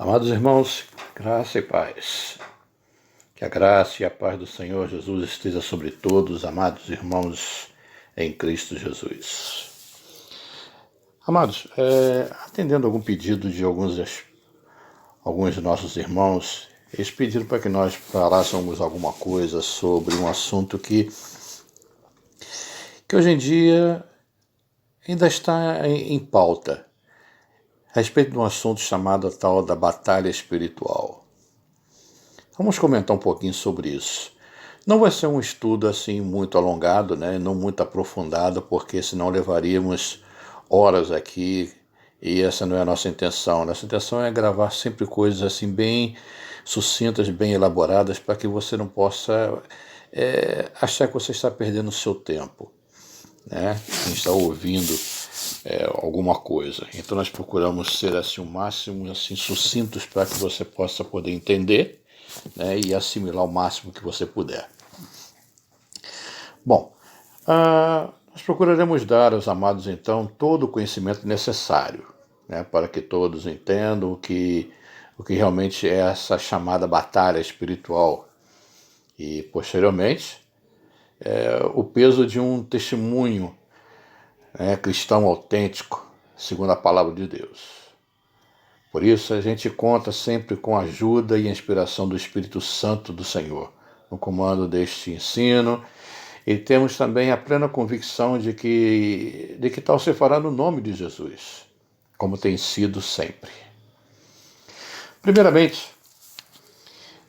Amados irmãos, graça e paz. Que a graça e a paz do Senhor Jesus esteja sobre todos, amados irmãos em Cristo Jesus. Amados, atendendo algum pedido de alguns de nossos irmãos, eles pediram para que nós falássemos alguma coisa sobre um assunto que hoje em dia ainda está em pauta, a respeito de um assunto chamado a tal da batalha espiritual. Vamos comentar um pouquinho sobre isso. Não vai ser um estudo assim muito alongado, né? Não muito aprofundado, porque senão levaríamos horas aqui e essa não é a nossa intenção. Nossa intenção é gravar sempre coisas assim bem sucintas, bem elaboradas, para que você não possa achar que você está perdendo o seu tempo, né? Quem está ouvindo alguma coisa. Então nós procuramos ser assim o máximo assim sucintos para que você possa poder entender, né, e assimilar o máximo que você puder. Bom, nós procuraremos dar aos amados então todo o conhecimento necessário, né, para que todos entendam o que realmente é essa chamada batalha espiritual e posteriormente o peso de um testemunho cristão autêntico, segundo a palavra de Deus. Por isso a gente conta sempre com a ajuda e a inspiração do Espírito Santo do Senhor no comando deste ensino, e temos também a plena convicção de que tal se fará no nome de Jesus, como tem sido sempre. Primeiramente,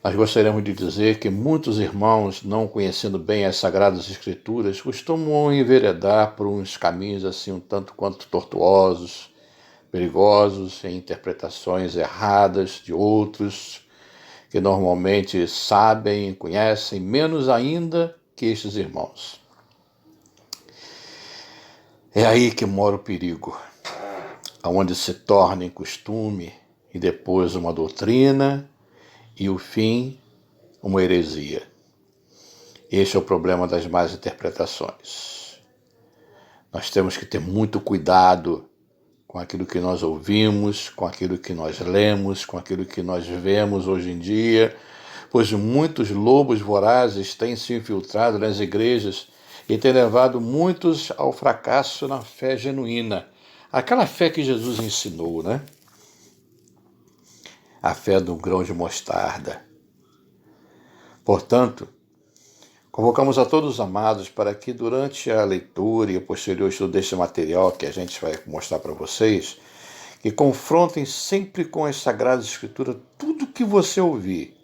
nós gostaríamos de dizer que muitos irmãos, não conhecendo bem as Sagradas Escrituras, costumam enveredar por uns caminhos assim um tanto quanto tortuosos, perigosos, em interpretações erradas de outros, que normalmente sabem e conhecem menos ainda que estes irmãos. É aí que mora o perigo, onde se torna em costume e depois uma doutrina e o fim uma heresia. Este é o problema das más interpretações. Nós temos que ter muito cuidado com aquilo que nós ouvimos, com aquilo que nós lemos, com aquilo que nós vemos hoje em dia, pois muitos lobos vorazes têm se infiltrado nas igrejas e têm levado muitos ao fracasso na fé genuína. Aquela fé que Jesus ensinou, né? A fé do grão de mostarda. Portanto, convocamos a todos os amados para que durante a leitura e o posterior estudo deste material que a gente vai mostrar para vocês, que confrontem sempre com as Sagradas Escrituras tudo que você ouvir,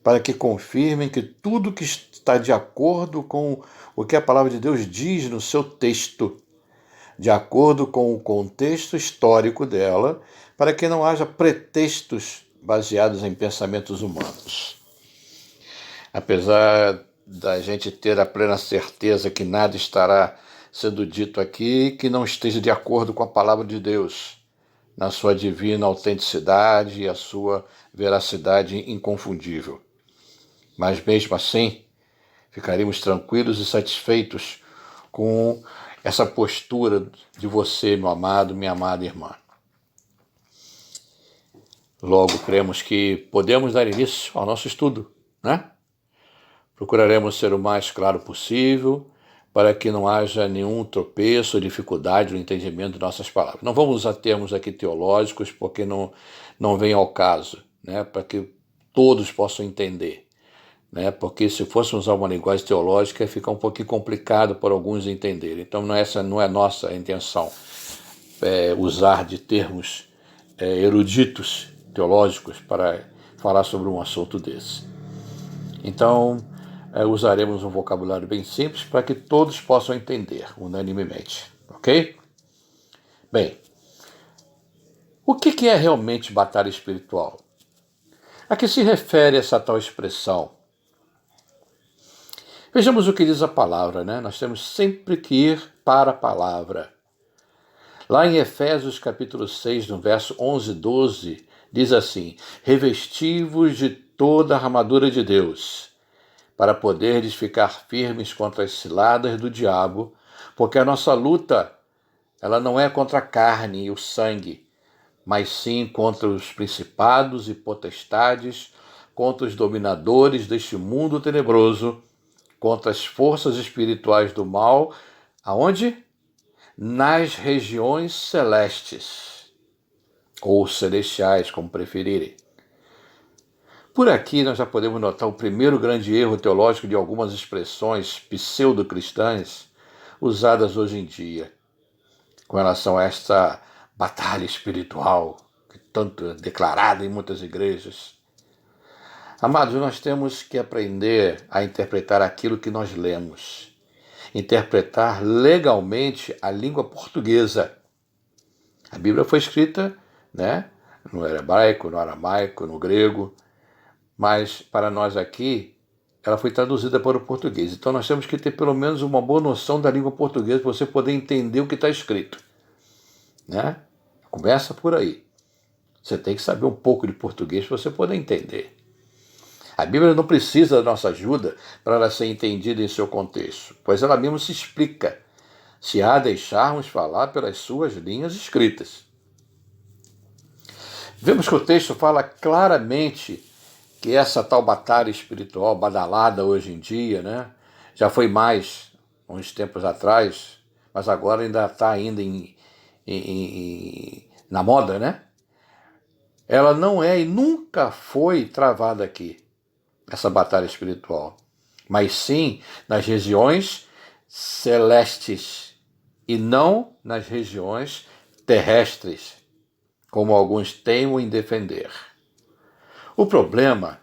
para que confirmem que tudo que está de acordo com o que a palavra de Deus diz no seu texto, de acordo com o contexto histórico dela, para que não haja pretextos baseados em pensamentos humanos. Apesar da gente ter a plena certeza que nada estará sendo dito aqui que não esteja de acordo com a palavra de Deus, na sua divina autenticidade e a sua veracidade inconfundível. Mas mesmo assim, ficaríamos tranquilos e satisfeitos com essa postura de você, meu amado, minha amada irmã. Logo, cremos que podemos dar início ao nosso estudo, né? Procuraremos ser o mais claro possível para que não haja nenhum tropeço ou dificuldade no entendimento de nossas palavras. Não vamos usar termos aqui teológicos porque não vem ao caso, né? Para que todos possam entender, né? Porque se fôssemos usar uma linguagem teológica fica um pouquinho complicado para alguns entenderem. Então essa não é nossa intenção, usar de termos eruditos teológicos para falar sobre um assunto desse. Então usaremos um vocabulário bem simples para que todos possam entender unanimemente, ok? Bem, o que é realmente batalha espiritual? A que se refere essa tal expressão? Vejamos o que diz a palavra, né? Nós temos sempre que ir para a palavra. Lá em Efésios capítulo 6, no verso 11 e 12, diz assim: revesti-vos de toda a armadura de Deus, para poderdes ficar firmes contra as ciladas do diabo, porque a nossa luta, ela não é contra a carne e o sangue, mas sim contra os principados e potestades, contra os dominadores deste mundo tenebroso, contra as forças espirituais do mal, aonde? Nas regiões celestes, ou celestiais, como preferirem. Por aqui nós já podemos notar o primeiro grande erro teológico de algumas expressões pseudo-cristãs usadas hoje em dia, com relação a esta batalha espiritual, que tanto é declarada em muitas igrejas. Amados, nós temos que aprender a interpretar aquilo que nós lemos, interpretar legalmente a língua portuguesa. A Bíblia foi escrita, né, no hebraico, no aramaico, no grego, mas para nós aqui ela foi traduzida para o português. Então nós temos que ter pelo menos uma boa noção da língua portuguesa para você poder entender o que está escrito, né? Começa por aí. Você tem que saber um pouco de português para você poder entender. A Bíblia não precisa da nossa ajuda para ela ser entendida em seu contexto, pois ela mesma se explica, se a deixarmos falar pelas suas linhas escritas. Vemos que o texto fala claramente que essa tal batalha espiritual badalada hoje em dia, né, já foi mais uns tempos atrás, mas agora ainda está ainda na moda, né? Ela não é e nunca foi travada aqui, essa batalha espiritual, mas sim nas regiões celestes e não nas regiões terrestres, como alguns teimam em defender. O problema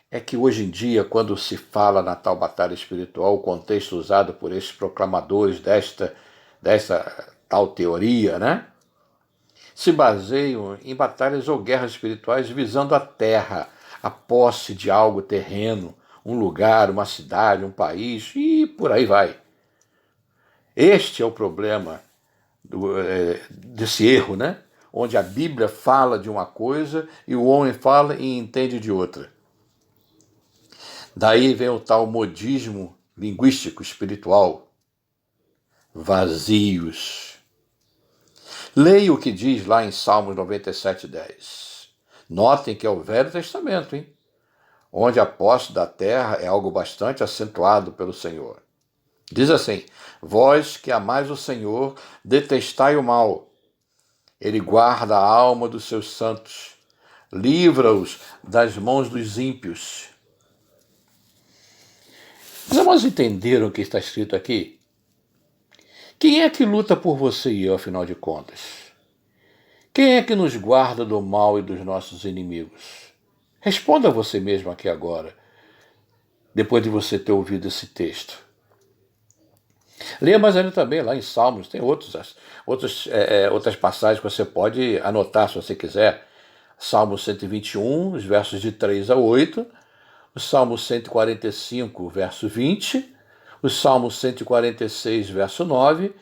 é que hoje em dia, quando se fala na tal batalha espiritual, o contexto usado por esses proclamadores desta tal teoria, né, se baseiam em batalhas ou guerras espirituais visando a terra, a posse de algo terreno, um lugar, uma cidade, um país e por aí vai. Este é o problema desse erro, né? Onde a Bíblia fala de uma coisa e o homem fala e entende de outra. Daí vem o tal modismo linguístico espiritual. Vazios. Leia o que diz lá em Salmos 97:10. Notem que é o Velho Testamento, hein? Onde a posse da terra é algo bastante acentuado pelo Senhor. Diz assim: vós que amais o Senhor, detestai o mal. Ele guarda a alma dos seus santos, livra-os das mãos dos ímpios. Os irmãos entenderam o que está escrito aqui? Quem é que luta por você e eu, afinal de contas? Quem é que nos guarda do mal e dos nossos inimigos? Responda a você mesmo aqui agora, depois de você ter ouvido esse texto. Leia mais ainda também lá em Salmos, tem outras passagens que você pode anotar se você quiser. Salmo 121, os versos de 3 a 8, o Salmo 145, verso 20, o Salmo 146, verso 9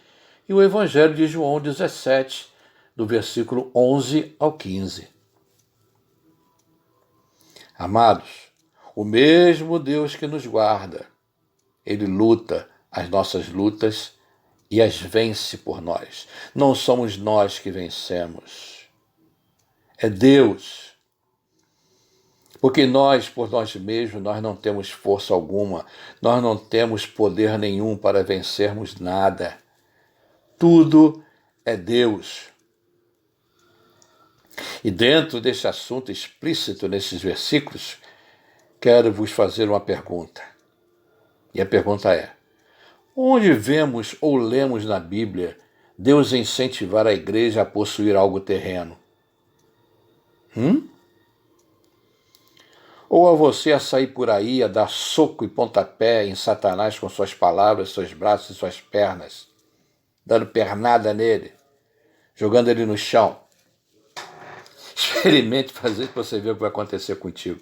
e o Evangelho de João 17, do versículo 11 ao 15. Amados, o mesmo Deus que nos guarda, Ele luta as nossas lutas e as vence por nós. Não somos nós que vencemos, é Deus. Porque nós, por nós mesmos, nós não temos força alguma, nós não temos poder nenhum para vencermos nada. Tudo é Deus. E dentro desse assunto explícito nesses versículos, quero vos fazer uma pergunta. E a pergunta é: onde vemos ou lemos na Bíblia Deus incentivar a igreja a possuir algo terreno? Ou a você a sair por aí a dar soco e pontapé em Satanás com suas palavras, seus braços e suas pernas, dando pernada nele, jogando ele no chão? Experimente fazer para você ver o que vai acontecer contigo.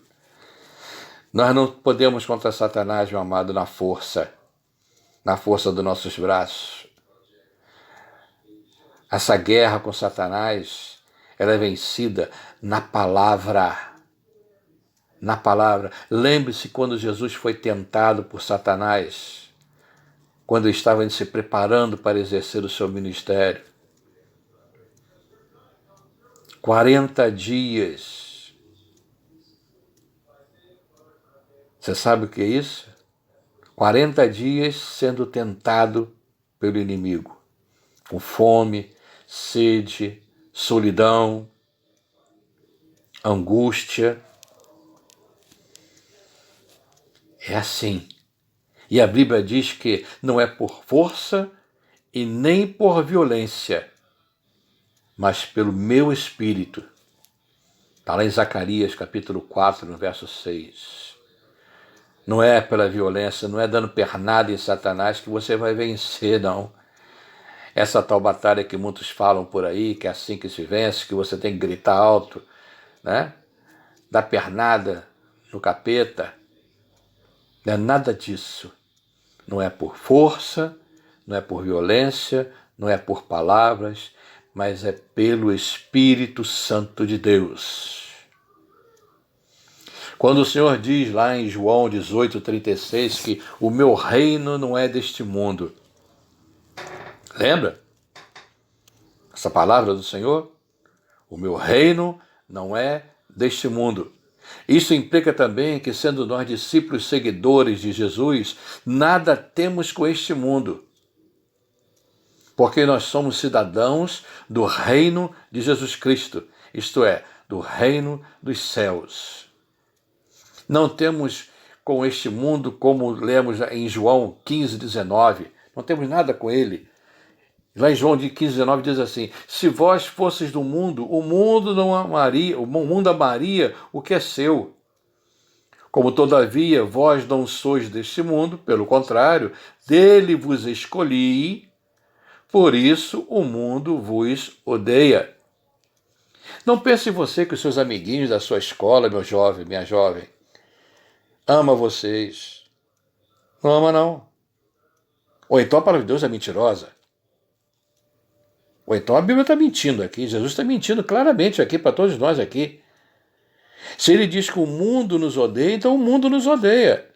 Nós não podemos contra Satanás, meu amado, na força dos nossos braços. Essa guerra com Satanás, ela é vencida na palavra. Na palavra. Lembre-se quando Jesus foi tentado por Satanás, quando estava se preparando para exercer o seu ministério. 40 dias. Você sabe o que é isso? 40 dias sendo tentado pelo inimigo, com fome, sede, solidão, angústia. É assim. E a Bíblia diz que não é por força e nem por violência, mas pelo meu Espírito. Está lá em Zacarias, capítulo 4, no verso 6. Não é pela violência, não é dando pernada em Satanás que você vai vencer, não. Essa tal batalha que muitos falam por aí, que é assim que se vence, que você tem que gritar alto, né? Dar pernada no capeta. Não é nada disso. Não é por força, não é por violência, não é por palavras, mas é pelo Espírito Santo de Deus. Quando o Senhor diz lá em João 18,36 que o meu reino não é deste mundo. Lembra? Essa palavra do Senhor? O meu reino não é deste mundo. Isso implica também que, sendo nós discípulos seguidores de Jesus, nada temos com este mundo, porque nós somos cidadãos do reino de Jesus Cristo, isto é, do reino dos céus. Não temos com este mundo, como lemos em João 15:19, não temos nada com ele. Lá em João 15:19 diz assim: se vós fosseis do mundo, o mundo não amaria, o mundo amaria o que é seu. Como todavia vós não sois deste mundo, pelo contrário, dele vos escolhi, por isso o mundo vos odeia. Não pense você que os seus amiguinhos da sua escola, meu jovem, minha jovem, ama vocês. Não ama, não. Ou então a palavra de Deus é mentirosa. Ou então a Bíblia está mentindo aqui. Jesus está mentindo claramente aqui para todos nós aqui. Se ele diz que o mundo nos odeia, então o mundo nos odeia.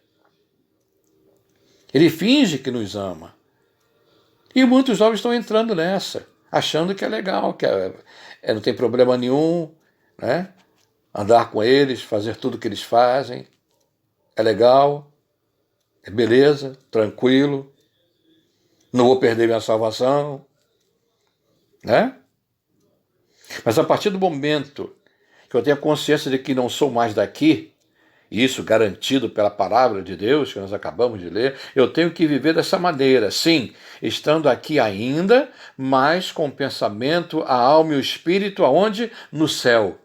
Ele finge que nos ama. E muitos jovens estão entrando nessa, achando que é legal, que não tem problema nenhum, né? Andar com eles, fazer tudo o que eles fazem. É legal, é beleza, tranquilo, não vou perder minha salvação, né? Mas a partir do momento que eu tenho a consciência de que não sou mais daqui, e isso garantido pela palavra de Deus que nós acabamos de ler, eu tenho que viver dessa maneira, sim, estando aqui ainda, mas com o pensamento, a alma e o espírito aonde? No céu.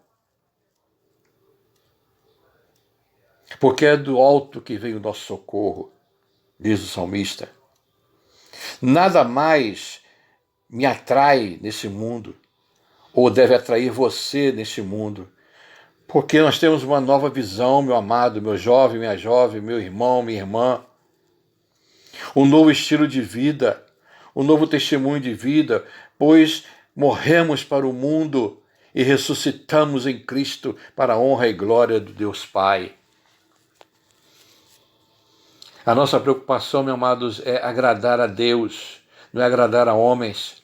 Porque é do alto que vem o nosso socorro, diz o salmista. Nada mais me atrai nesse mundo, ou deve atrair você nesse mundo, porque nós temos uma nova visão, meu amado, meu jovem, minha jovem, meu irmão, minha irmã, um novo estilo de vida, um novo testemunho de vida, pois morremos para o mundo e ressuscitamos em Cristo para a honra e glória do Deus Pai. A nossa preocupação, meus amados, é agradar a Deus, não é agradar a homens,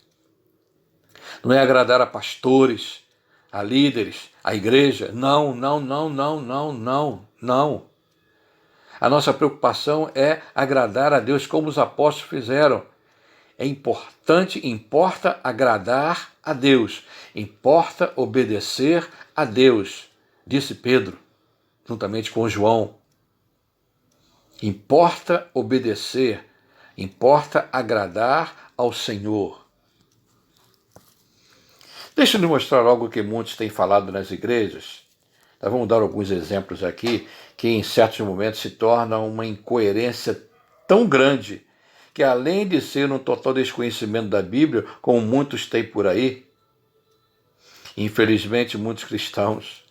não é agradar a pastores, a líderes, a igreja. Não, não, não, não, não, não, não. A nossa preocupação é agradar a Deus como os apóstolos fizeram. É importante, importa agradar a Deus, importa obedecer a Deus, disse Pedro, juntamente com João. Importa obedecer, importa agradar ao Senhor. Deixa eu lhe mostrar algo que muitos têm falado nas igrejas. Nós vamos dar alguns exemplos aqui que em certos momentos se torna uma incoerência tão grande que, além de ser um total desconhecimento da Bíblia, como muitos têm por aí, infelizmente muitos cristãos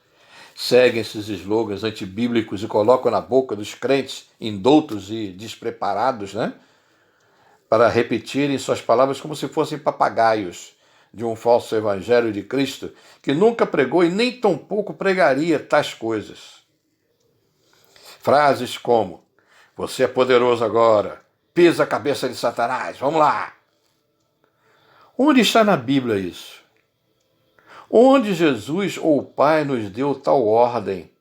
seguem esses slogans antibíblicos e colocam na boca dos crentes indoutos e despreparados, né? Para repetirem suas palavras como se fossem papagaios de um falso evangelho de Cristo que nunca pregou e nem tampouco pregaria tais coisas. Frases como: você é poderoso agora, pisa a cabeça de Satanás, vamos lá. Onde está na Bíblia isso? Onde Jesus ou o Pai nos deu tal ordem?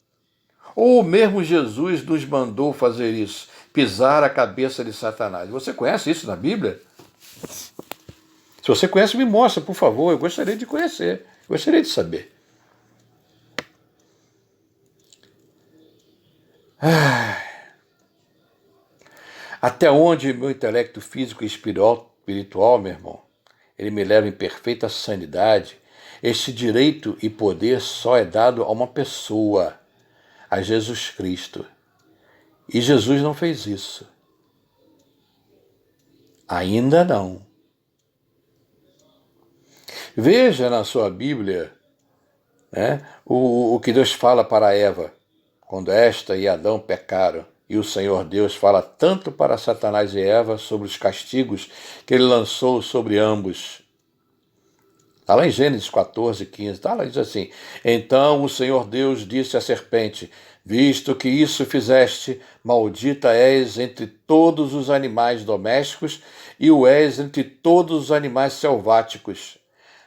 Ou mesmo Jesus nos mandou fazer isso, pisar a cabeça de Satanás? Você conhece isso na Bíblia? Se você conhece, me mostra, por favor. Eu gostaria de conhecer, gostaria de saber. Até onde meu intelecto físico e espiritual, meu irmão, ele me leva em perfeita sanidade. Este direito e poder só é dado a uma pessoa, a Jesus Cristo. E Jesus não fez isso. Ainda não. Veja na sua Bíblia, né, o que Deus fala para Eva, quando esta e Adão pecaram. E o Senhor Deus fala tanto para Satanás e Eva sobre os castigos que ele lançou sobre ambos. Está lá em Gênesis 14, 15, está lá, diz assim: Então o Senhor Deus disse à serpente: Visto que isso fizeste, maldita és entre todos os animais domésticos e o és entre todos os animais selváticos.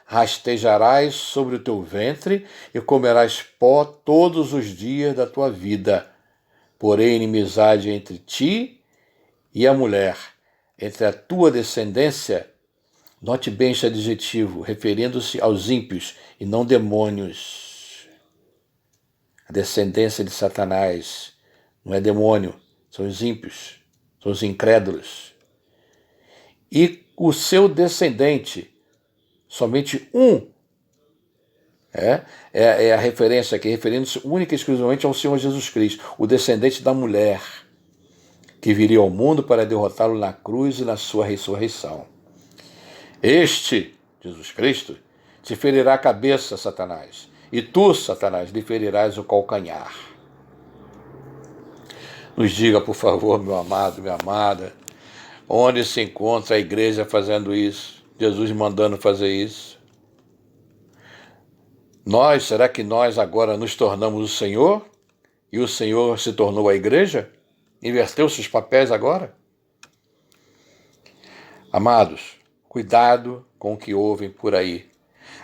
Rastejarás sobre o teu ventre e comerás pó todos os dias da tua vida. Porém, inimizade entre ti e a mulher, entre a tua descendência. Note bem este adjetivo, referindo-se aos ímpios e não demônios. A descendência de Satanás não é demônio, são os ímpios, são os incrédulos. E o seu descendente, somente um, é a referência aqui, referindo-se única e exclusivamente ao Senhor Jesus Cristo, o descendente da mulher, que viria ao mundo para derrotá-lo na cruz e na sua ressurreição. Este, Jesus Cristo, te ferirá a cabeça, Satanás, e tu, Satanás, lhe ferirás o calcanhar. Nos diga, por favor, meu amado, minha amada, onde se encontra a igreja fazendo isso? Jesus mandando fazer isso? Será que nós agora nos tornamos o Senhor? E o Senhor se tornou a igreja? Inverteu-se os papéis agora? Amados, cuidado com o que ouvem por aí.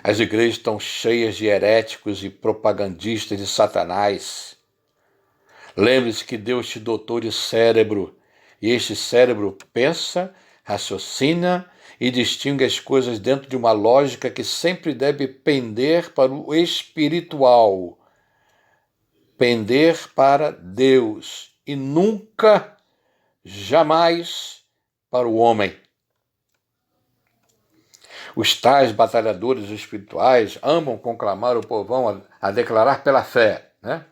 As igrejas estão cheias de heréticos e propagandistas de Satanás. Lembre-se que Deus te dotou de cérebro, e este cérebro pensa, raciocina e distingue as coisas dentro de uma lógica que sempre deve pender para o espiritual, pender para Deus e nunca, jamais para o homem. Os tais batalhadores espirituais amam conclamar o povão a declarar pela fé, né?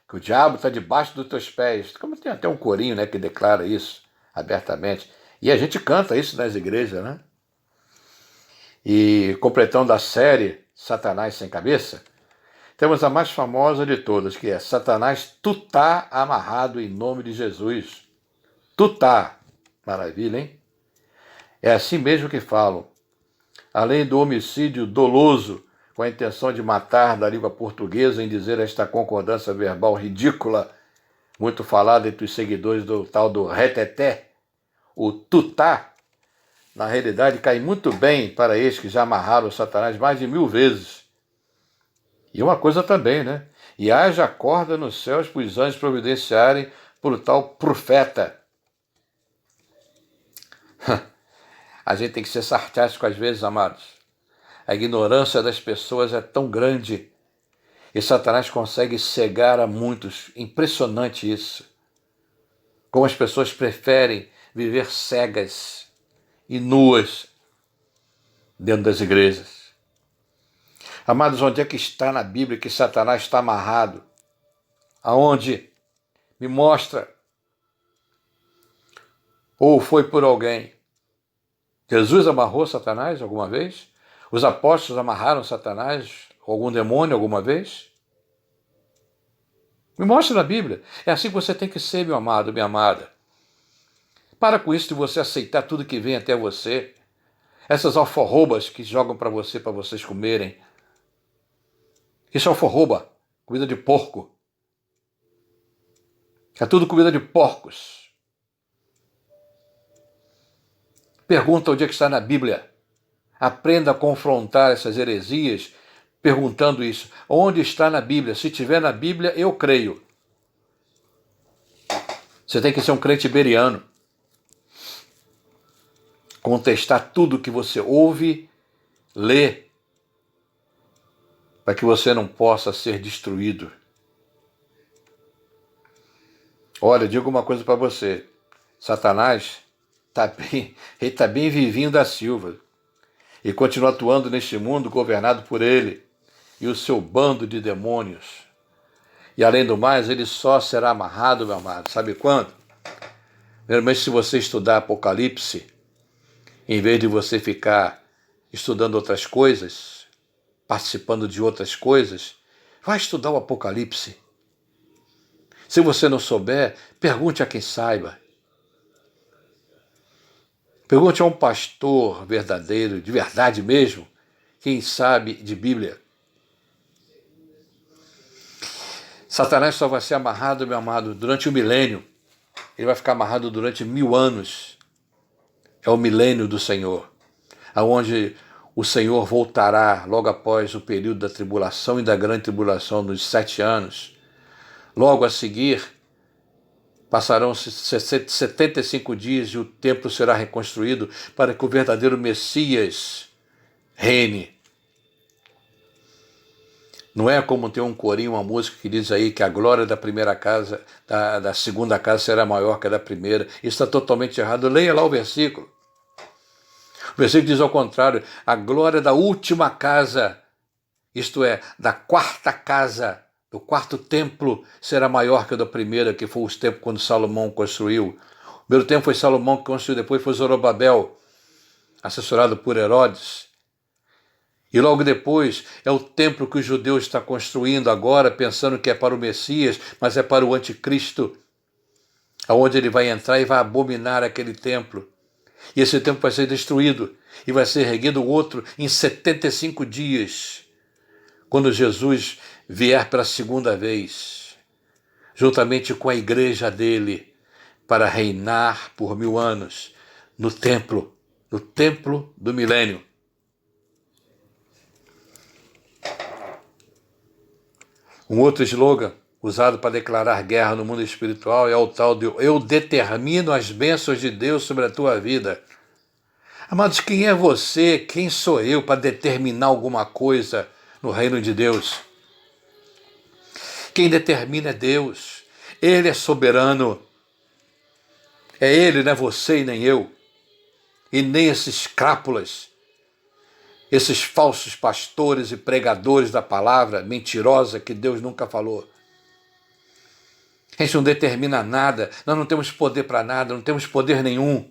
Que o diabo está debaixo dos teus pés. Como tem até um corinho, né, que declara isso abertamente. E a gente canta isso nas igrejas, né? E completando a série Satanás Sem Cabeça, temos a mais famosa de todas, que é Satanás, tu tá amarrado em nome de Jesus. Tu tá. Maravilha, hein? É assim mesmo que falam. Além do homicídio doloso, com a intenção de matar da língua portuguesa em dizer esta concordância verbal ridícula, muito falada entre os seguidores do tal do reteté, o tutá, na realidade cai muito bem para estes que já amarraram o Satanás mais de 1000 vezes. E uma coisa também, né? E haja corda nos céus para os anjos providenciarem por o tal profeta. A gente tem que ser sarcástico às vezes, amados. A ignorância das pessoas é tão grande e Satanás consegue cegar a muitos. Impressionante isso. Como as pessoas preferem viver cegas e nuas dentro das igrejas. Amados, onde é que está na Bíblia que Satanás está amarrado? Aonde? Me mostra. Ou foi por alguém? Jesus amarrou Satanás alguma vez? Os apóstolos amarraram Satanás ou algum demônio alguma vez? Me mostra na Bíblia. É assim que você tem que ser, meu amado, minha amada. Para com isso de você aceitar tudo que vem até você. Essas alforrobas que jogam para vocês comerem. Isso é alforroba, comida de porco. É tudo comida de porcos. Pergunta onde é que está na Bíblia. Aprenda a confrontar essas heresias perguntando isso. Onde está na Bíblia? Se tiver na Bíblia, eu creio. Você tem que ser um crente iberiano. Contestar tudo que você ouve, lê, para que você não possa ser destruído. Olha, eu digo uma coisa para você. Satanás está bem vivinho da Silva e continua atuando neste mundo governado por ele e o seu bando de demônios. E além do mais, ele só será amarrado, meu amado. Sabe quando? Primeiramente, se você estudar Apocalipse, em vez de você ficar estudando outras coisas, participando de outras coisas, vai estudar o Apocalipse. Se você não souber, pergunte a quem saiba. Pergunte a um pastor verdadeiro, de verdade mesmo, quem sabe de Bíblia. Satanás só vai ser amarrado, meu amado, durante o milênio. Ele vai ficar amarrado durante 1000 anos. É o milênio do Senhor, aonde o Senhor voltará logo após o período da tribulação e da grande tribulação dos 7 anos. Logo a seguir, passarão-se 75 dias e o templo será reconstruído para que o verdadeiro Messias reine. Não é como tem um corinho, uma música que diz aí que a glória da primeira casa, da segunda casa será maior que a da primeira. Isso está totalmente errado. Leia lá o versículo. O versículo diz ao contrário, a glória da última casa, isto é, da quarta casa, do quarto templo, será maior que a da primeira, que foi os tempos quando Salomão construiu. O primeiro templo foi Salomão que construiu, depois foi Zorobabel, assessorado por Herodes. E logo depois é o templo que o judeu está construindo agora, pensando que é para o Messias, mas é para o anticristo, aonde ele vai entrar e vai abominar aquele templo. E esse templo vai ser destruído e vai ser erguido outro em 75 dias, quando Jesus vier pela segunda vez, juntamente com a igreja dele, para reinar por 1000 anos no templo do milênio. Um outro slogan usado para declarar guerra no mundo espiritual é o tal de eu determino as bênçãos de Deus sobre a tua vida. Amados, quem é você, quem sou eu para determinar alguma coisa no reino de Deus? Quem determina é Deus. Ele é soberano. É Ele, não é você e nem eu. E nem esses crápulas, esses falsos pastores e pregadores da palavra mentirosa que Deus nunca falou. A gente não determina nada, nós não temos poder para nada, não temos poder nenhum.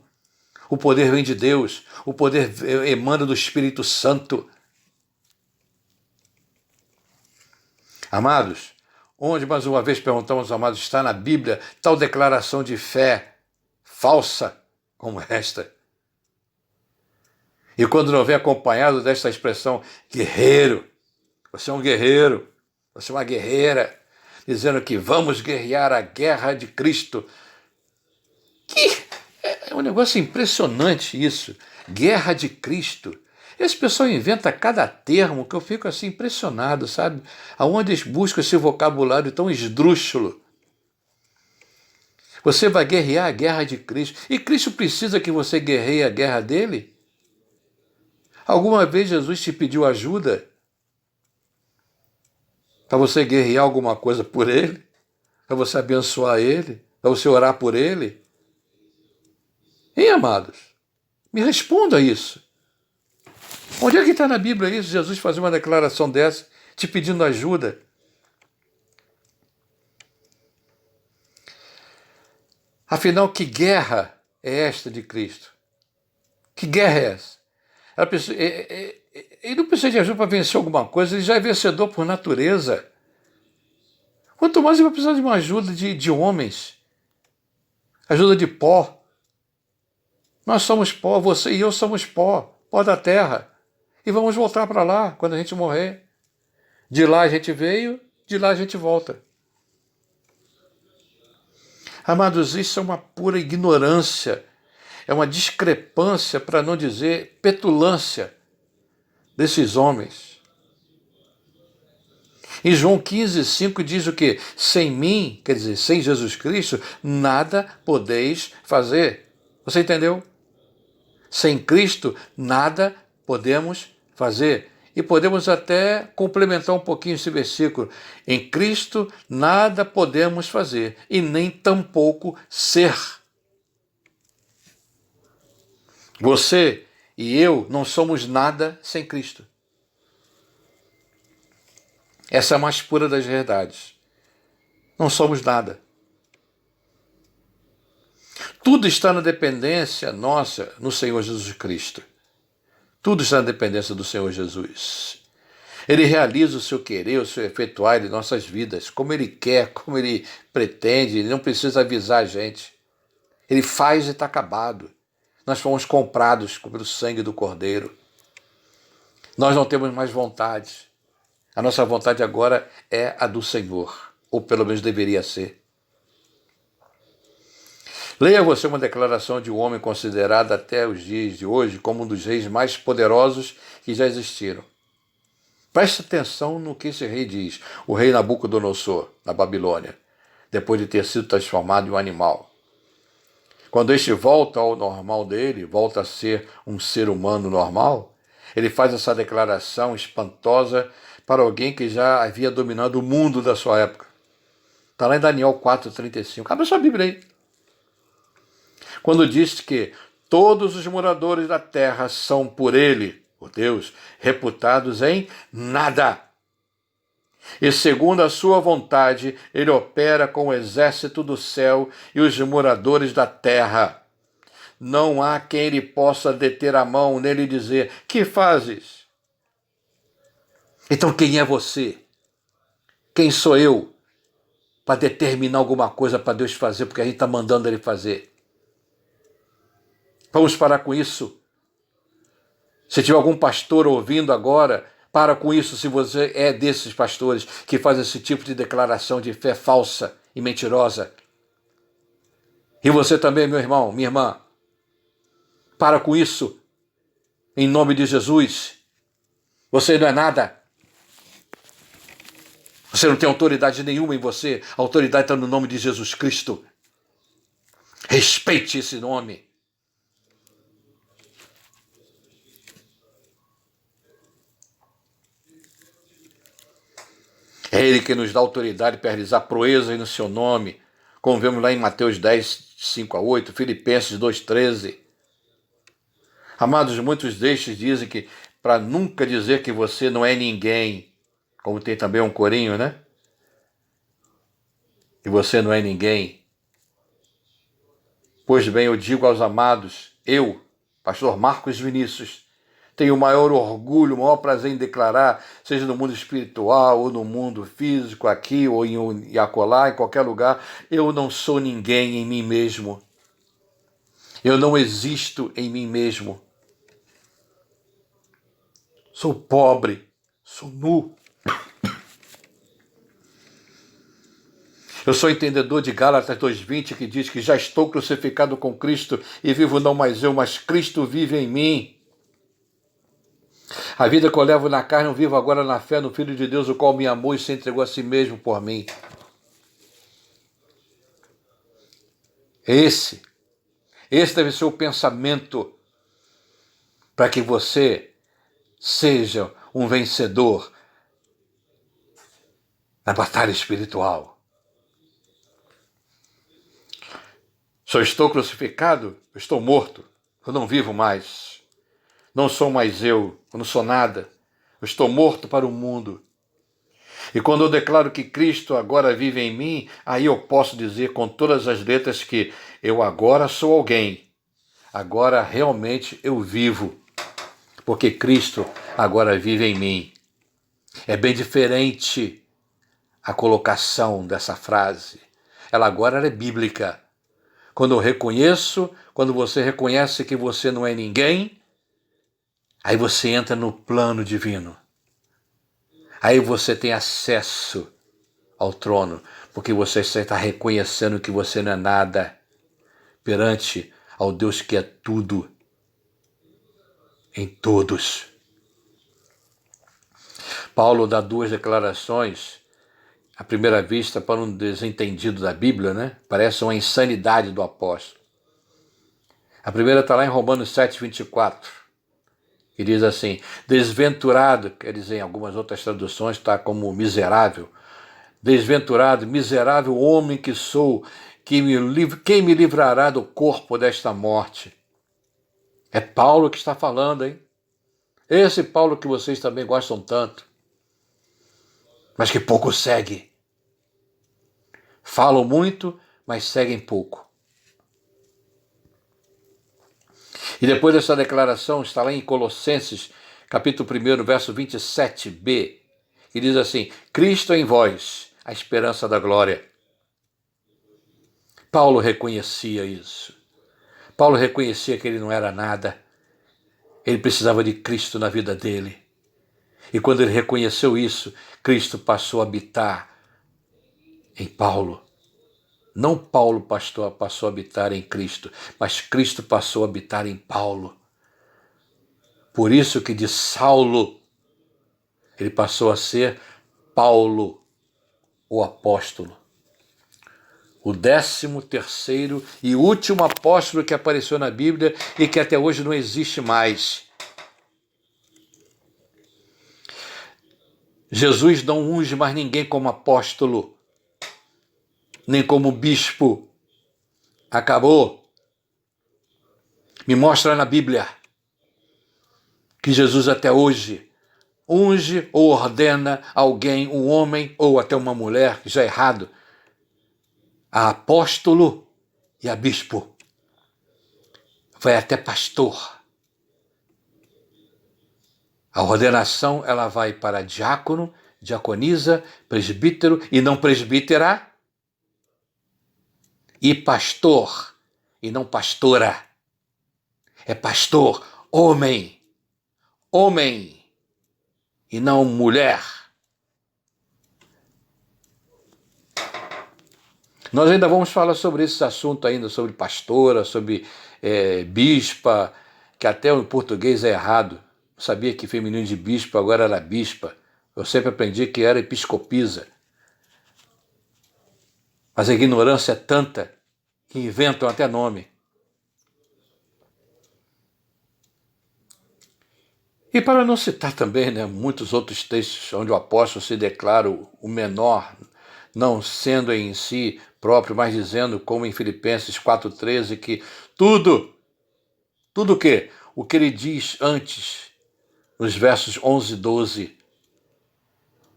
O poder vem de Deus, o poder emana do Espírito Santo. Amados, onde mais uma vez perguntamos, amados, está na Bíblia tal declaração de fé falsa como esta? E quando não vem acompanhado desta expressão, guerreiro, você é um guerreiro, você é uma guerreira, dizendo que vamos guerrear a guerra de Cristo. Que é um negócio impressionante isso, guerra de Cristo. Esse pessoal inventa cada termo que eu fico assim impressionado, sabe? Aonde eles buscam esse vocabulário tão esdrúxulo. Você vai guerrear a guerra de Cristo. E Cristo precisa que você guerreie a guerra dele? Alguma vez Jesus te pediu ajuda para você guerrear alguma coisa por ele? Para você abençoar ele? Para você orar por ele? Hein, amados? Me responda isso. Onde é que está na Bíblia isso? Jesus fazer uma declaração dessa, te pedindo ajuda? Afinal, que guerra é esta de Cristo? Que guerra é essa? Ele não precisa de ajuda para vencer alguma coisa, ele já é vencedor por natureza. Quanto mais ele vai precisar de uma ajuda de homens, ajuda de pó. Nós somos pó, você e eu somos pó, pó da terra. E vamos voltar para lá quando a gente morrer. De lá a gente veio, de lá a gente volta. Amados, isso é uma pura ignorância, é uma discrepância, para não dizer petulância, desses homens. Em João 15:5 diz o quê? Sem mim, quer dizer, sem Jesus Cristo, nada podeis fazer. Você entendeu? Sem Cristo, nada podemos fazer. E podemos até complementar um pouquinho esse versículo. Em Cristo, nada podemos fazer, e nem tampouco ser. Você e eu não somos nada sem Cristo. Essa é a mais pura das verdades. Não somos nada. Tudo está na dependência nossa no Senhor Jesus Cristo. Tudo está na dependência do Senhor Jesus. Ele realiza o seu querer, o seu efetuar em nossas vidas, como Ele quer, como Ele pretende. Ele não precisa avisar a gente. Ele faz e está acabado. Nós fomos comprados pelo sangue do Cordeiro. Nós não temos mais vontade. A nossa vontade agora é a do Senhor, ou pelo menos deveria ser. Leia você uma declaração de um homem considerado até os dias de hoje como um dos reis mais poderosos que já existiram. Preste atenção no que esse rei diz, o rei Nabucodonosor, na Babilônia, depois de ter sido transformado em um animal. Quando este volta ao normal dele, volta a ser um ser humano normal, ele faz essa declaração espantosa para alguém que já havia dominado o mundo da sua época. Está lá em Daniel 4:35. Abre sua Bíblia aí. Quando diz que todos os moradores da terra são por ele, por Deus, reputados em nada. E segundo a sua vontade, ele opera com o exército do céu e os moradores da terra. Não há quem ele possa deter a mão nele e dizer, que fazes? Então quem é você? Quem sou eu para determinar alguma coisa para Deus fazer, porque a gente está mandando ele fazer? Vamos parar com isso. Se tiver algum pastor ouvindo agora, para com isso se você é desses pastores que faz esse tipo de declaração de fé falsa e mentirosa. E você também, meu irmão, minha irmã. Para com isso. Em nome de Jesus. Você não é nada. Você não tem autoridade nenhuma em você. A autoridade está no nome de Jesus Cristo. Respeite esse nome. É Ele que nos dá autoridade para realizar proezas no seu nome, como vemos lá em Mateus 10:5-8, Filipenses 2:13. Amados, muitos destes dizem que para nunca dizer que você não é ninguém, como tem também um corinho, né? E você não é ninguém. Pois bem, eu digo aos amados, eu, pastor Marcos Vinícius, tenho o maior orgulho, o maior prazer em declarar, seja no mundo espiritual ou no mundo físico, aqui ou em acolá, em qualquer lugar, eu não sou ninguém em mim mesmo. Eu não existo em mim mesmo. Sou pobre, sou nu. Eu sou entendedor de Gálatas 2:20, que diz que já estou crucificado com Cristo e vivo não mais eu, mas Cristo vive em mim. A vida que eu levo na carne, eu vivo agora na fé no Filho de Deus, o qual me amou e se entregou a si mesmo por mim. Esse deve ser o pensamento para que você seja um vencedor na batalha espiritual. Se eu estou crucificado, eu estou morto, eu não vivo mais. Não sou mais eu não sou nada. Eu estou morto para o mundo. E quando eu declaro que Cristo agora vive em mim, aí eu posso dizer com todas as letras que eu agora sou alguém. Agora realmente eu vivo. Porque Cristo agora vive em mim. É bem diferente a colocação dessa frase. Ela agora é bíblica. Quando eu reconheço, quando você reconhece que você não é ninguém, aí você entra no plano divino. Aí você tem acesso ao trono, porque você está reconhecendo que você não é nada perante ao Deus que é tudo em todos. Paulo dá duas declarações, à primeira vista, para um desentendido da Bíblia, né? Parece uma insanidade do apóstolo. A primeira está lá em Romanos 7:24, que diz assim: desventurado, quer dizer, em algumas outras traduções está como miserável. Desventurado, miserável homem que sou, quem me livrará do corpo desta morte? É Paulo que está falando, hein? Esse Paulo que vocês também gostam tanto, mas que pouco segue. Falam muito, mas seguem pouco. E depois dessa declaração está lá em Colossenses, capítulo 1, verso 27b, que diz assim: Cristo em vós, a esperança da glória. Paulo reconhecia isso. Paulo reconhecia que ele não era nada. Ele precisava de Cristo na vida dele. E quando ele reconheceu isso, Cristo passou a habitar em Paulo. Não Paulo passou a habitar em Cristo, mas Cristo passou a habitar em Paulo. Por isso que de Saulo, ele passou a ser Paulo, o apóstolo. O 13º e último apóstolo que apareceu na Bíblia e que até hoje não existe mais. Jesus não unge mais ninguém como apóstolo, nem como bispo. Acabou. Me mostra na Bíblia que Jesus até hoje unge ou ordena alguém, um homem ou até uma mulher, já é errado, a apóstolo e a bispo. Vai até pastor. A ordenação ela vai para diácono, diaconisa, presbítero e não presbítera, e pastor e não pastora. É pastor, homem, homem e não mulher. Nós ainda vamos falar sobre esse assunto ainda, sobre pastora, sobre bispa, que até o português é errado. Eu sabia que feminino de bispo agora era bispa. Eu sempre aprendi que era episcopisa. Mas a ignorância é tanta que inventam até nome. E para não citar também, né, muitos outros textos onde o apóstolo se declara o menor, não sendo em si próprio, mas dizendo, como em Filipenses 4,13, que tudo o quê? O que ele diz antes, nos versos 11 e 12,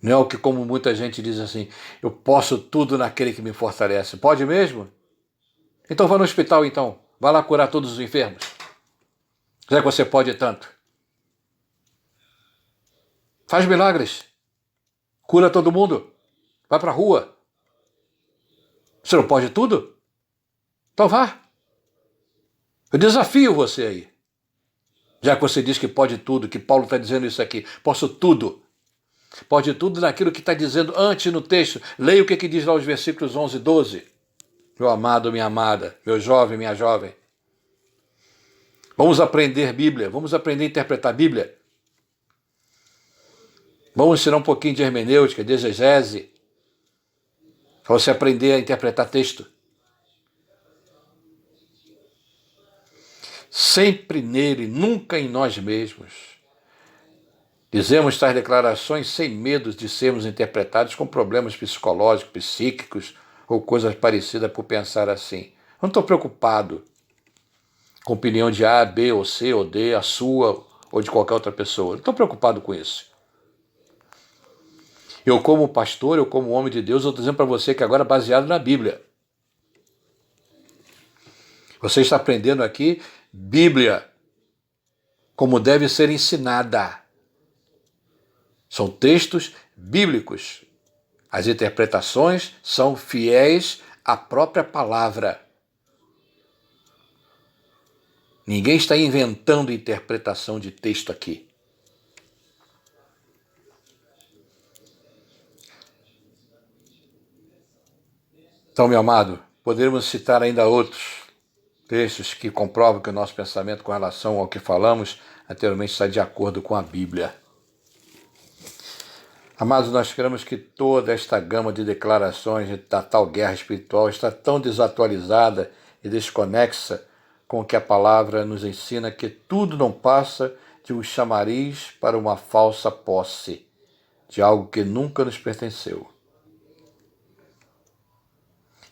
não é o que, como muita gente diz assim, eu posso tudo naquele que me fortalece. Pode mesmo? Então vá no hospital, então. Vá lá curar todos os enfermos. Já que você pode tanto. Faz milagres. Cura todo mundo. Vai para a rua. Você não pode tudo? Então vá. Eu desafio você aí. Já que você diz que pode tudo, que Paulo está dizendo isso aqui. Posso tudo. Pode tudo naquilo que está dizendo antes no texto. Leia o que diz lá os versículos 11 e 12. Meu amado, minha amada, meu jovem, minha jovem. Vamos aprender Bíblia, vamos aprender a interpretar Bíblia. Vamos ensinar um pouquinho de hermenêutica, de exegese, para você aprender a interpretar texto. Sempre nele, nunca em nós mesmos. Dizemos tais declarações sem medo de sermos interpretados com problemas psicológicos, psíquicos ou coisas parecidas por pensar assim. Eu não estou preocupado com a opinião de A, B, ou C, ou D, a sua ou de qualquer outra pessoa. Não estou preocupado com isso. Eu como pastor, eu como homem de Deus, eu estou dizendo para você que agora é baseado na Bíblia. Você está aprendendo aqui Bíblia, como deve ser ensinada. São textos bíblicos. As interpretações são fiéis à própria palavra. Ninguém está inventando interpretação de texto aqui. Então, meu amado, poderíamos citar ainda outros textos que comprovam que o nosso pensamento com relação ao que falamos anteriormente está de acordo com a Bíblia. Amados, nós cremos que toda esta gama de declarações da tal guerra espiritual está tão desatualizada e desconexa com o que a palavra nos ensina, que tudo não passa de um chamariz para uma falsa posse de algo que nunca nos pertenceu.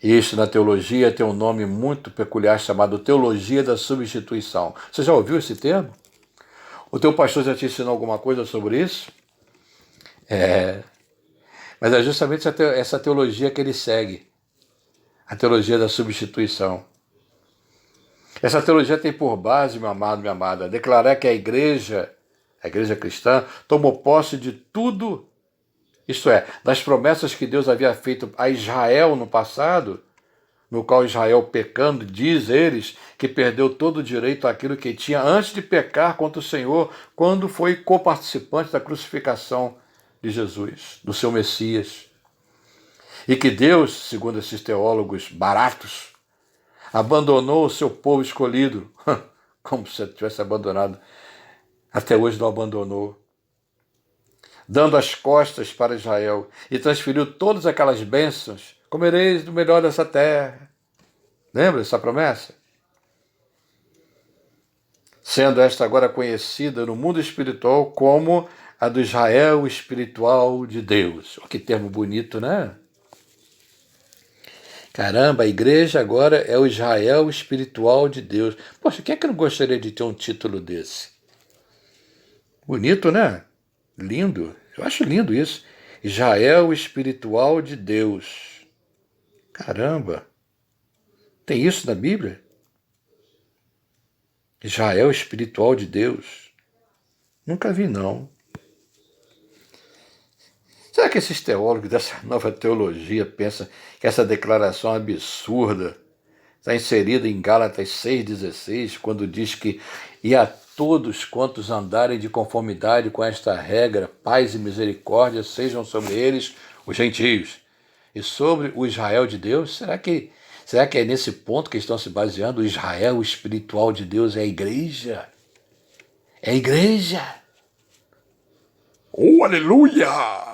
Isso na teologia tem um nome muito peculiar chamado teologia da substituição. Você já ouviu esse termo? O teu pastor já te ensinou alguma coisa sobre isso? Mas é justamente essa teologia que ele segue, a teologia da substituição. Essa teologia tem por base, meu amado, minha amada, declarar que a igreja cristã, tomou posse de tudo, isto é, das promessas que Deus havia feito a Israel no passado, no qual Israel, pecando, diz eles que perdeu todo o direito àquilo que tinha antes de pecar contra o Senhor, quando foi coparticipante da crucificação de Jesus, do seu Messias. E que Deus, segundo esses teólogos baratos, abandonou o seu povo escolhido, como se tivesse abandonado. Até hoje não abandonou, dando as costas para Israel, e transferiu todas aquelas bênçãos. Comereis do melhor dessa terra. Lembra dessa promessa? Sendo esta agora conhecida no mundo espiritual como a do Israel espiritual de Deus. Que termo bonito, né? Caramba, a igreja agora é o Israel espiritual de Deus. Poxa, quem é que não gostaria de ter um título desse? Bonito, né? Lindo. Eu acho lindo isso. Israel espiritual de Deus. Caramba. Tem isso na Bíblia? Israel espiritual de Deus. Nunca vi, não. Será que esses teólogos dessa nova teologia pensam que essa declaração absurda está inserida em Gálatas 6,16, quando diz que "e a todos quantos andarem de conformidade com esta regra, paz e misericórdia sejam sobre eles os gentios e sobre o Israel de Deus"? Será que é nesse ponto que estão se baseando? O Israel espiritual de Deus é a igreja? É a igreja! Oh, aleluia!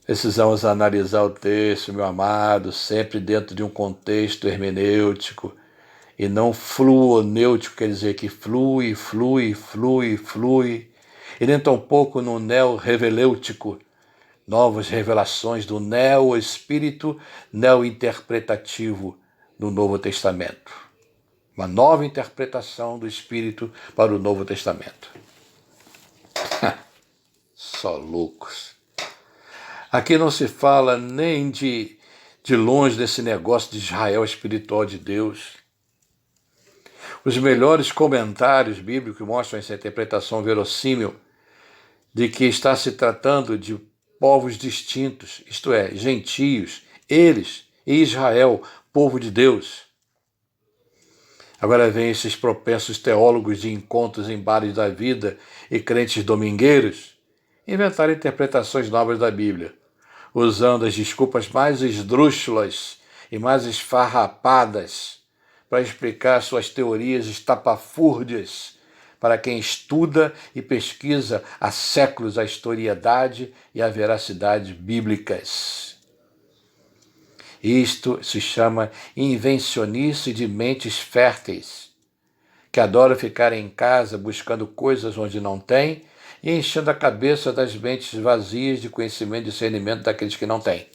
Precisamos analisar o texto, meu amado, sempre dentro de um contexto hermenêutico e não fluonêutico, quer dizer que flui, e nem tampouco no neo-revelêutico, novas revelações do neo-espírito, neo-interpretativo do Novo Testamento. Uma nova interpretação do Espírito para o Novo Testamento. Só loucos. Aqui não se fala nem de longe desse negócio de Israel espiritual de Deus. Os melhores comentários bíblicos mostram essa interpretação verossímil de que está se tratando de povos distintos, isto é, gentios, eles e Israel, povo de Deus. Agora vem esses propensos teólogos de encontros em bares da vida e crentes domingueiros inventar interpretações novas da Bíblia, usando as desculpas mais esdrúxulas e mais esfarrapadas para explicar suas teorias estapafúrdias para quem estuda e pesquisa há séculos a historiedade e a veracidade bíblicas. Isto se chama invencionice de mentes férteis, que adoram ficar em casa buscando coisas onde não tem e enchendo a cabeça das mentes vazias de conhecimento e discernimento daqueles que não têm.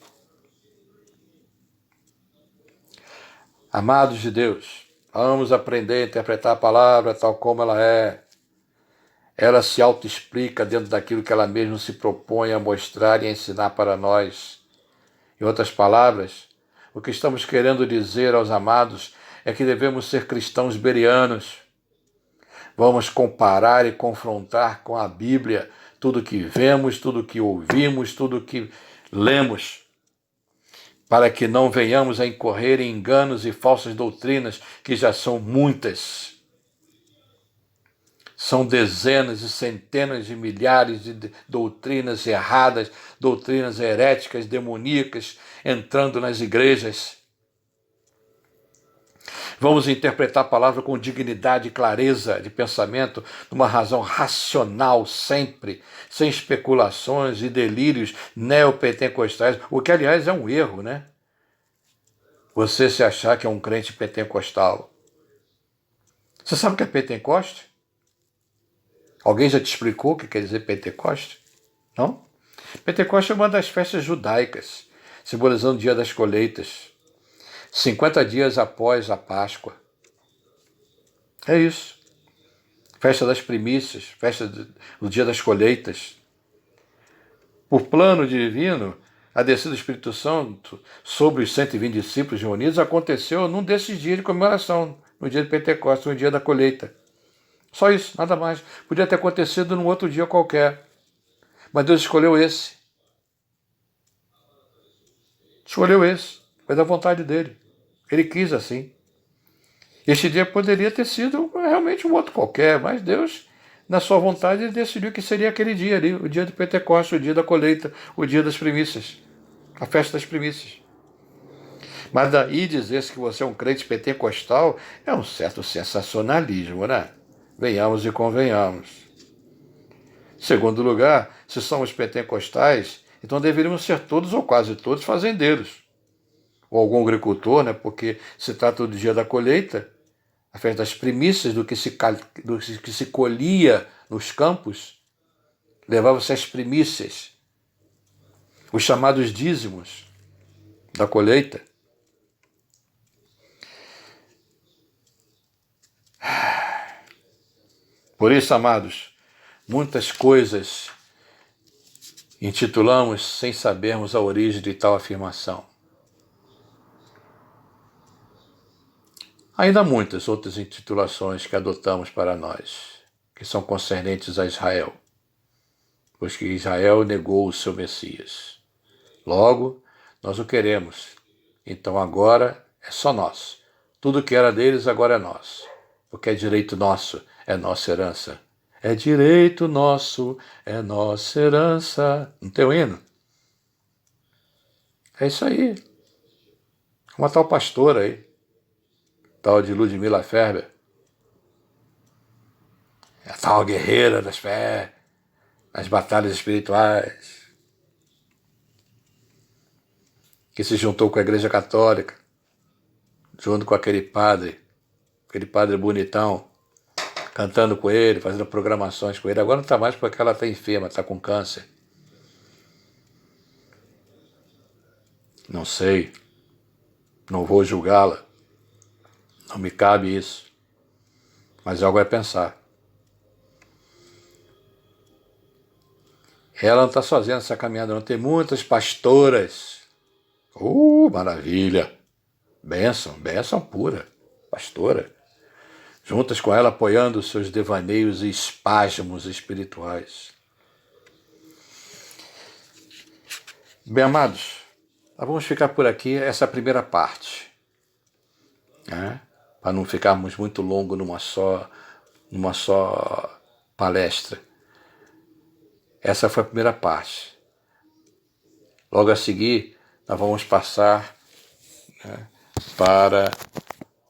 Amados de Deus, vamos aprender a interpretar a palavra tal como ela é. Ela se auto-explica dentro daquilo que ela mesma se propõe a mostrar e a ensinar para nós. Em outras palavras, o que estamos querendo dizer aos amados é que devemos ser cristãos bereanos. Vamos comparar e confrontar com a Bíblia tudo que vemos, tudo que ouvimos, tudo que lemos, para que não venhamos a incorrer em enganos e falsas doutrinas, que já são muitas. São dezenas e centenas de milhares de doutrinas erradas, doutrinas heréticas, demoníacas, entrando nas igrejas. Vamos interpretar a palavra com dignidade e clareza de pensamento, numa razão racional sempre, sem especulações e delírios neopentecostais, o que, aliás, é um erro, né? Você se achar que é um crente pentecostal. Você sabe o que é Pentecoste? Alguém já te explicou o que quer dizer Pentecoste? Não? Pentecoste é uma das festas judaicas, simbolizando o dia das colheitas, 50 dias após a Páscoa. É isso. Festa das primícias, festa do dia das colheitas. Por plano divino, a descida do Espírito Santo sobre os 120 discípulos reunidos aconteceu num desses dias de comemoração, no dia de Pentecostes, no dia da colheita. Só isso, nada mais. Podia ter acontecido num outro dia qualquer. Mas Deus escolheu esse. Escolheu esse. Foi da vontade dele. Ele quis assim. Este dia poderia ter sido realmente um outro qualquer, mas Deus, na sua vontade, decidiu que seria aquele dia ali, o dia de Pentecostes, o dia da colheita, o dia das primícias, a festa das primícias. Mas daí dizer-se que você é um crente pentecostal é um certo sensacionalismo, né? Venhamos e convenhamos. Segundo lugar, se somos pentecostais, então deveríamos ser todos ou quase todos fazendeiros. Ou algum agricultor, né? Porque se trata do dia da colheita, a festa das primícias do que se colhia nos campos, levava-se as primícias, os chamados dízimos da colheita. Por isso, amados, muitas coisas intitulamos sem sabermos a origem de tal afirmação. Ainda há muitas outras intitulações que adotamos para nós, que são concernentes a Israel, pois que Israel negou o seu Messias. Logo, nós o queremos, então agora é só nosso. Tudo que era deles agora é nosso, porque é direito nosso, é nossa herança. É direito nosso, é nossa herança. Não tem o hino? É isso aí. Uma tal pastora aí, tal de Ludmila Ferber, a tal guerreira das fé, nas batalhas espirituais, que se juntou com a Igreja Católica, junto com aquele padre bonitão, cantando com ele, fazendo programações com ele. Agora não está mais porque ela está enferma, está com câncer. Não sei, não vou julgá-la, não me cabe isso, mas algo é pensar. Ela não está sozinha nessa caminhada, não. Tem muitas pastoras. Maravilha! Bênção pura, pastora. Juntas com ela, apoiando seus devaneios e espasmos espirituais. Bem, amados, vamos ficar por aqui essa primeira parte, né? Para não ficarmos muito longo numa só palestra. Essa foi a primeira parte. Logo a seguir, nós vamos passar, né, para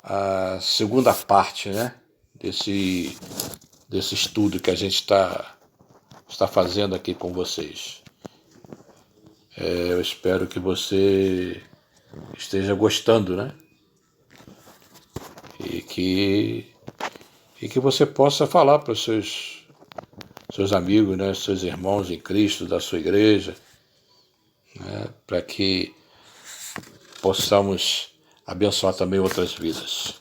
a segunda parte, né, desse estudo que a gente está fazendo aqui com vocês. Eu espero que você esteja gostando, né? E que você possa falar para os seus amigos, né, seus irmãos em Cristo, da sua igreja, né, para que possamos abençoar também outras vidas.